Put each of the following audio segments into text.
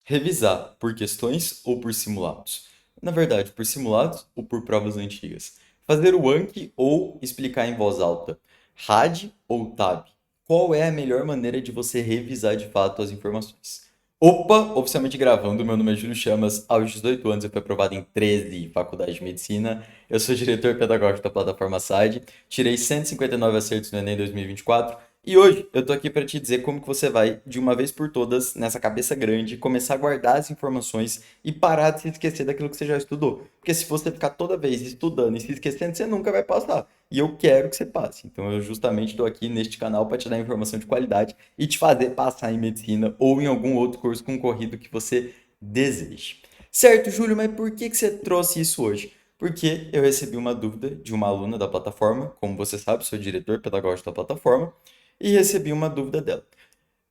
Revisar por questões ou por simulados? Na verdade, por simulados ou por provas antigas? Fazer o Anki ou explicar em voz alta? RAD ou TAB? Qual é a melhor maneira de você revisar de fato as informações? Opa, oficialmente gravando, meu nome é Júlio Chamas, aos 18 anos eu fui aprovado em 13 faculdades de medicina, eu sou diretor pedagógico da plataforma SAID, tirei 159 acertos no Enem 2024 e hoje eu tô aqui para te dizer como que você vai, de uma vez por todas, nessa cabeça grande, começar a guardar as informações e parar de se esquecer daquilo que você já estudou. Porque se você ficar toda vez estudando e se esquecendo, você nunca vai passar. E eu quero que você passe. Então eu justamente estou aqui neste canal para te dar informação de qualidade e te fazer passar em medicina ou em algum outro curso concorrido que você deseje. Certo, Júlio, mas por que você trouxe isso hoje? Porque eu recebi uma dúvida de uma aluna da plataforma, como você sabe, sou diretor pedagógico da plataforma, e recebi uma dúvida dela.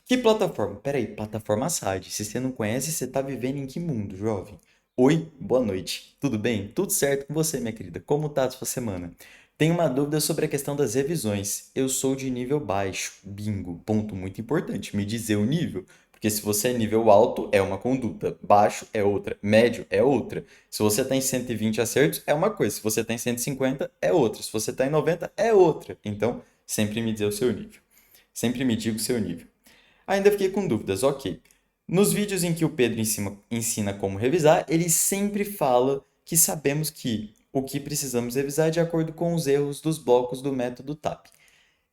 Que plataforma? Peraí, plataforma SAD. Se você não conhece, você tá vivendo em que mundo, jovem? Oi, boa noite. Tudo bem? Tudo certo com você, minha querida? Como tá a sua semana? Tenho uma dúvida sobre a questão das revisões. Eu sou de nível baixo. Bingo. Ponto muito importante. Me dizer o nível. Porque se você é nível alto, é uma conduta. Baixo é outra. Médio é outra. Se você tem 120 acertos, é uma coisa. Se você tem 150, é outra. Se você está em 90, é outra. Então, sempre me dizer o seu nível. Sempre me diga o seu nível. Ainda fiquei com dúvidas, ok. Nos vídeos em que o Pedro ensina como revisar, ele sempre fala que sabemos que o que precisamos revisar é de acordo com os erros dos blocos do método TAP.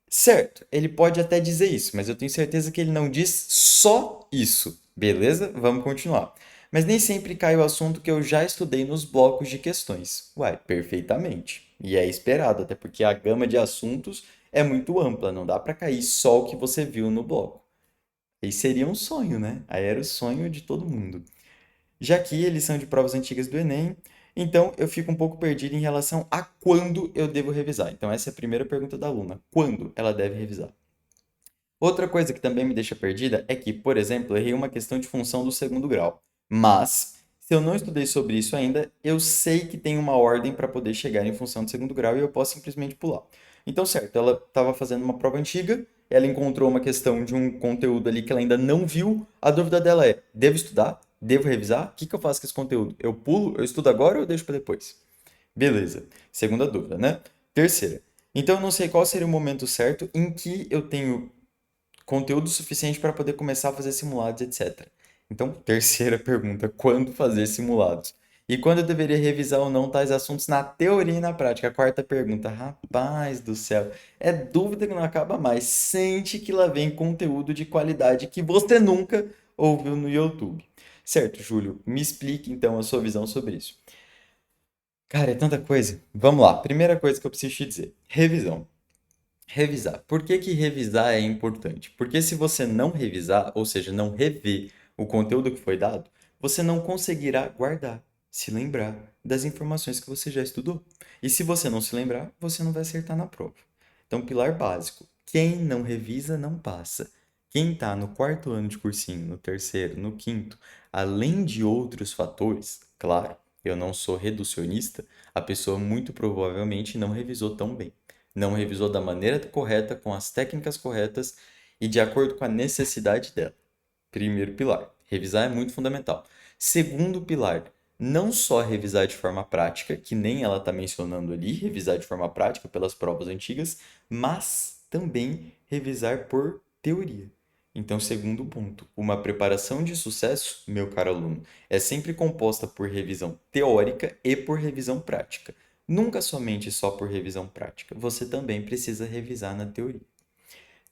Certo, ele pode até dizer isso, mas eu tenho certeza que ele não diz só isso. Beleza? Vamos continuar. Mas nem sempre cai o assunto que eu já estudei nos blocos de questões. Uai, perfeitamente. E é esperado, até porque a gama de assuntos é muito ampla, não dá para cair só o que você viu no bloco. Aí seria um sonho, né? Aí era o sonho de todo mundo. Já que eles são de provas antigas do Enem, então eu fico um pouco perdido em relação a quando eu devo revisar. Então essa é a primeira pergunta da aluna. Quando ela deve revisar? Outra coisa que também me deixa perdida é que, por exemplo, eu errei uma questão de função do segundo grau. Mas, se eu não estudei sobre isso ainda, eu sei que tem uma ordem para poder chegar em função do segundo grau e eu posso simplesmente pular. Então, certo, ela estava fazendo uma prova antiga, ela encontrou uma questão de um conteúdo ali que ela ainda não viu. A dúvida dela é: devo estudar? Devo revisar? O que que eu faço com esse conteúdo? Eu pulo? Eu estudo agora ou eu deixo para depois? Beleza. Segunda dúvida, né? Terceira. Então, eu não sei qual seria o momento certo em que eu tenho conteúdo suficiente para poder começar a fazer simulados, etc. Então, terceira pergunta: quando fazer simulados? E quando eu deveria revisar ou não tais assuntos na teoria e na prática? A quarta pergunta: rapaz do céu, é dúvida que não acaba mais. Sente que lá vem conteúdo de qualidade que você nunca ouviu no YouTube. Certo, Júlio, me explique então a sua visão sobre isso. Cara, é tanta coisa. Vamos lá. Primeira coisa que eu preciso te dizer: revisão. Revisar. Por que que revisar é importante? Porque se você não revisar, ou seja, não rever o conteúdo que foi dado, você não conseguirá guardar, se lembrar das informações que você já estudou. E se você não se lembrar, você não vai acertar na prova. Então, pilar básico: quem não revisa não passa. Quem está no quarto ano de cursinho, no terceiro, no quinto, além de outros fatores, claro, eu não sou reducionista, a pessoa muito provavelmente não revisou tão bem, não revisou da maneira correta, com as técnicas corretas e de acordo com a necessidade dela. Primeiro pilar, revisar é muito fundamental. Segundo pilar, não só revisar de forma prática, que nem ela está mencionando ali, revisar de forma prática pelas provas antigas, mas também revisar por teoria. Então, segundo ponto, uma preparação de sucesso, meu caro aluno, é sempre composta por revisão teórica e por revisão prática. Nunca somente só por revisão prática. Você também precisa revisar na teoria.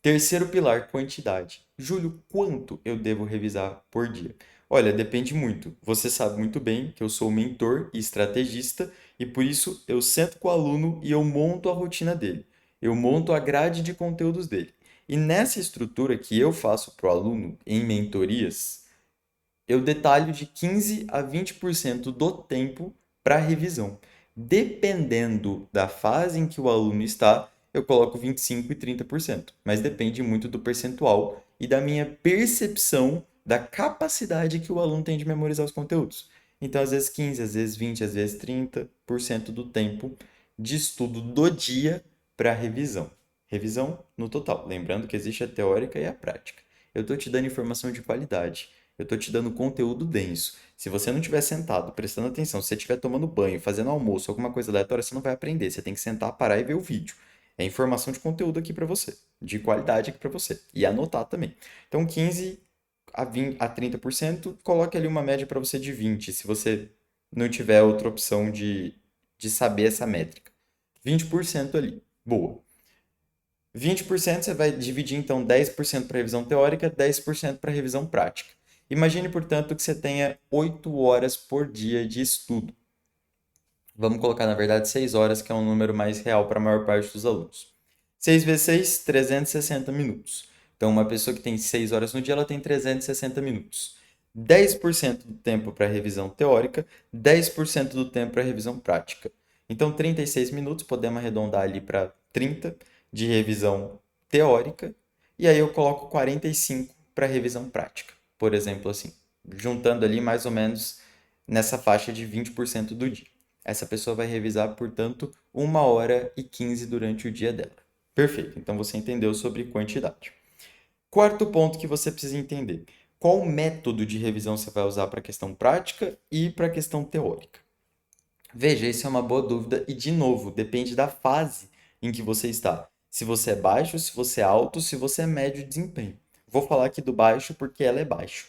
Terceiro pilar, quantidade. Júlio, quanto eu devo revisar por dia? Olha, depende muito. Você sabe muito bem que eu sou mentor e estrategista e por isso eu sento com o aluno e eu monto a rotina dele. Eu monto a grade de conteúdos dele. E nessa estrutura que eu faço para o aluno em mentorias, eu detalho de 15 a 20% do tempo para revisão. Dependendo da fase em que o aluno está, eu coloco 25 e 30%, mas depende muito do percentual e da minha percepção da capacidade que o aluno tem de memorizar os conteúdos. Então, às vezes 15, às vezes 20, às vezes 30% do tempo de estudo do dia para revisão. Revisão no total. Lembrando que existe a teórica e a prática. Eu estou te dando informação de qualidade. Eu estou te dando conteúdo denso. Se você não estiver sentado, prestando atenção, se você estiver tomando banho, fazendo almoço, alguma coisa aleatória, você não vai aprender. Você tem que sentar, parar e ver o vídeo. É informação de conteúdo aqui para você, de qualidade aqui para você. E anotar também. Então, 15 a 20, a 30%, coloque ali uma média para você de 20, se você não tiver outra opção de saber essa métrica. 20% ali. Boa. 20% você vai dividir então 10% para revisão teórica, 10% para revisão prática. Imagine, portanto, que você tenha 8 horas por dia de estudo. Vamos colocar, na verdade, 6 horas, que é um número mais real para a maior parte dos alunos. 6 vezes 6, 360 minutos. Então, uma pessoa que tem 6 horas no dia, ela tem 360 minutos. 10% do tempo para revisão teórica, 10% do tempo para revisão prática. Então, 36 minutos, podemos arredondar ali para 30 de revisão teórica, e aí eu coloco 45 para revisão prática, por exemplo, assim, juntando ali mais ou menos nessa faixa de 20% do dia. Essa pessoa vai revisar, portanto, 1 hora e 15 durante o dia dela. Perfeito, então você entendeu sobre quantidade. Quarto ponto que você precisa entender: qual método de revisão você vai usar para a questão prática e para a questão teórica? Veja, isso é uma boa dúvida e, de novo, depende da fase em que você está. Se você é baixo, se você é alto, se você é médio desempenho. Vou falar aqui do baixo porque ela é baixo.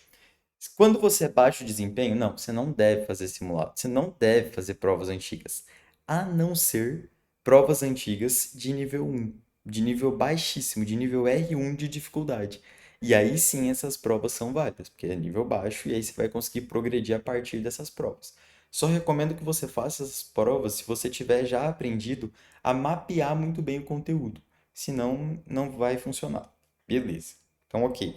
Quando você é baixo desempenho, não, você não deve fazer simulado, você não deve fazer provas antigas, a não ser provas antigas de nível 1, de nível baixíssimo, de nível R1 de dificuldade. E aí sim essas provas são válidas, porque é nível baixo e aí você vai conseguir progredir a partir dessas provas. Só recomendo que você faça essas provas se você tiver já aprendido a mapear muito bem o conteúdo, senão não vai funcionar. Beleza. Então, ok.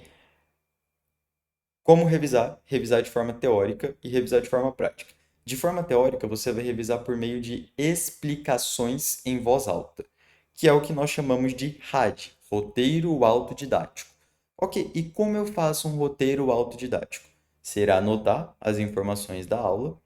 Como revisar? Revisar de forma teórica e revisar de forma prática. De forma teórica, você vai revisar por meio de explicações em voz alta, que é o que nós chamamos de RAD, roteiro autodidático. Ok, e como eu faço um roteiro autodidático? Será anotar as informações da aula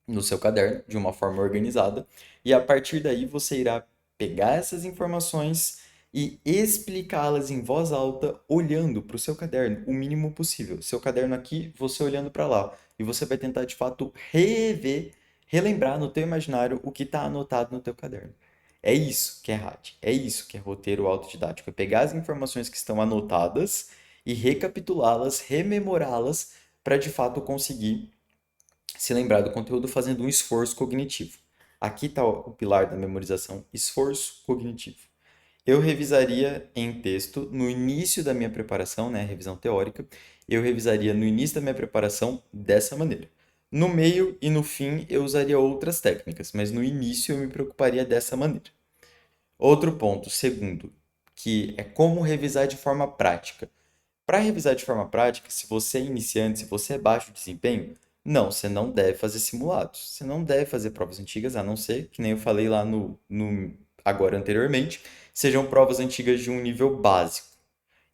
no seu caderno de uma forma organizada, e a partir daí você irá pegar essas informações e explicá-las em voz alta, olhando para o seu caderno o mínimo possível. Seu caderno aqui, você olhando para lá, e você vai tentar de fato rever, relembrar no teu imaginário o que está anotado no teu caderno. É isso que é RAD, é isso que é roteiro autodidático, é pegar as informações que estão anotadas e recapitulá-las, rememorá-las para de fato conseguir se lembrar do conteúdo fazendo um esforço cognitivo. Aqui está o pilar da memorização, esforço cognitivo. Eu revisaria em texto no início da minha preparação, né, revisão teórica, eu revisaria no início da minha preparação dessa maneira. No meio e no fim eu usaria outras técnicas, mas no início eu me preocuparia dessa maneira. Outro ponto, segundo, que é como revisar de forma prática. Para revisar de forma prática, se você é iniciante, se você é baixo desempenho, não, você não deve fazer simulados. Você não deve fazer provas antigas, a não ser, que nem eu falei lá no agora anteriormente, sejam provas antigas de um nível básico.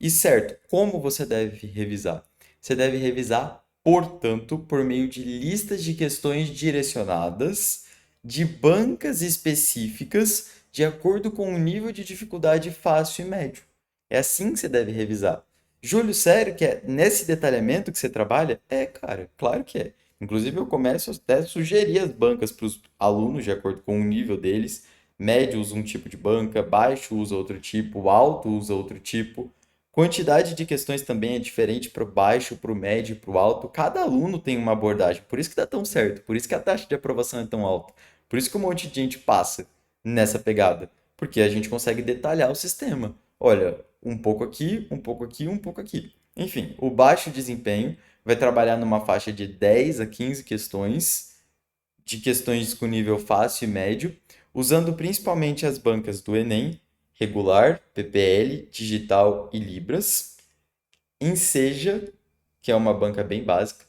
E certo, como você deve revisar? Você deve revisar, portanto, por meio de listas de questões direcionadas, de bancas específicas, de acordo com o nível de dificuldade fácil e médio. É assim que você deve revisar. Júlio, sério que é nesse detalhamento que você trabalha? É, cara, claro que é. Inclusive, eu começo até a sugerir as bancas para os alunos, de acordo com o nível deles. Médio usa um tipo de banca, baixo usa outro tipo, alto usa outro tipo. Quantidade de questões também é diferente para o baixo, para o médio, para o alto. Cada aluno tem uma abordagem, por isso que dá tão certo, por isso que a taxa de aprovação é tão alta, por isso que um monte de gente passa nessa pegada, porque a gente consegue detalhar o sistema. Olha, um pouco aqui, um pouco aqui, um pouco aqui. Enfim, o baixo desempenho vai trabalhar numa faixa de 10 a 15 questões, de questões com nível fácil e médio, usando principalmente as bancas do Enem, regular, PPL, digital e Libras, Enseja, que é uma banca bem básica,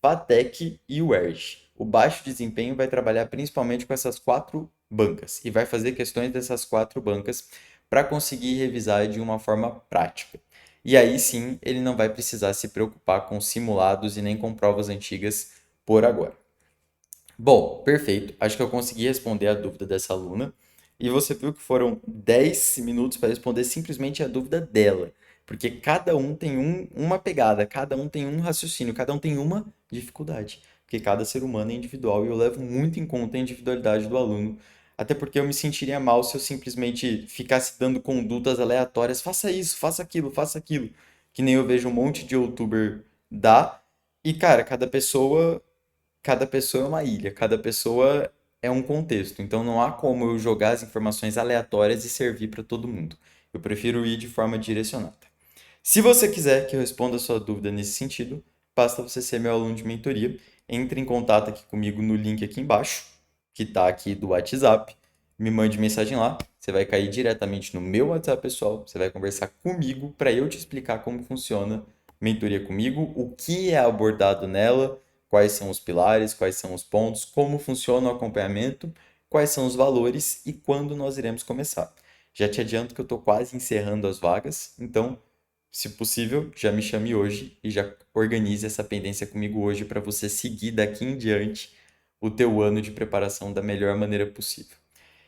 FATEC e UERJ. O baixo desempenho vai trabalhar principalmente com essas quatro bancas e vai fazer questões dessas quatro bancas para conseguir revisar de uma forma prática. E aí sim, ele não vai precisar se preocupar com simulados e nem com provas antigas por agora. Bom, perfeito. Acho que eu consegui responder a dúvida dessa aluna. E você viu que foram 10 minutos para responder simplesmente a dúvida dela. Porque cada um tem uma pegada, cada um tem um raciocínio, cada um tem uma dificuldade. Porque cada ser humano é individual e eu levo muito em conta a individualidade do aluno. Até porque eu me sentiria mal se eu simplesmente ficasse dando condutas aleatórias. Faça isso, faça aquilo, faça aquilo. Que nem eu vejo um monte de youtuber dar. E, cara, cada pessoa é uma ilha, cada pessoa é um contexto. Então não há como eu jogar as informações aleatórias e servir para todo mundo. Eu prefiro ir de forma direcionada. Se você quiser que eu responda a sua dúvida nesse sentido, basta você ser meu aluno de mentoria. Entre em contato aqui comigo no link aqui embaixo, que está aqui do WhatsApp. Me mande mensagem lá. Você vai cair diretamente no meu WhatsApp pessoal. Você vai conversar comigo para eu te explicar como funciona mentoria comigo, o que é abordado nela, quais são os pilares, quais são os pontos, como funciona o acompanhamento, quais são os valores e quando nós iremos começar. Já te adianto que eu estou quase encerrando as vagas, então se possível, já me chame hoje e já organize essa pendência comigo hoje para você seguir daqui em diante o teu ano de preparação da melhor maneira possível.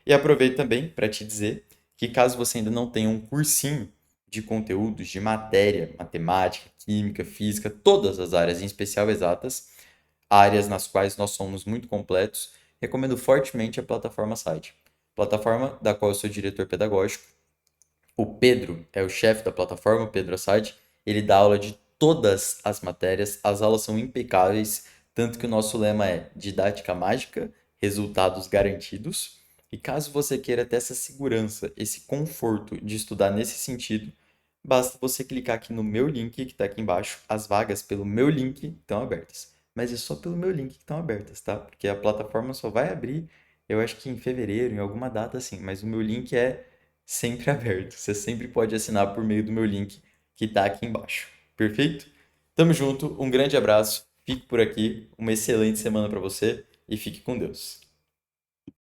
E aproveito também para te dizer que caso você ainda não tenha um cursinho de conteúdos de matéria, matemática, química, física, todas as áreas, em especial exatas, áreas nas quais nós somos muito completos, recomendo fortemente a plataforma Site. Plataforma da qual eu sou diretor pedagógico. O Pedro é o chefe da plataforma, o Pedro Assad. Ele dá aula de todas as matérias, as aulas são impecáveis, tanto que o nosso lema é didática mágica, resultados garantidos. E caso você queira ter essa segurança, esse conforto de estudar nesse sentido, basta você clicar aqui no meu link que está aqui embaixo. As vagas pelo meu link estão abertas. Mas é só pelo meu link que estão abertas, tá? Porque a plataforma só vai abrir, eu acho que em fevereiro, em alguma data assim. Mas o meu link é sempre aberto. Você sempre pode assinar por meio do meu link que está aqui embaixo. Perfeito? Tamo junto, um grande abraço, fique por aqui, uma excelente semana para você e fique com Deus.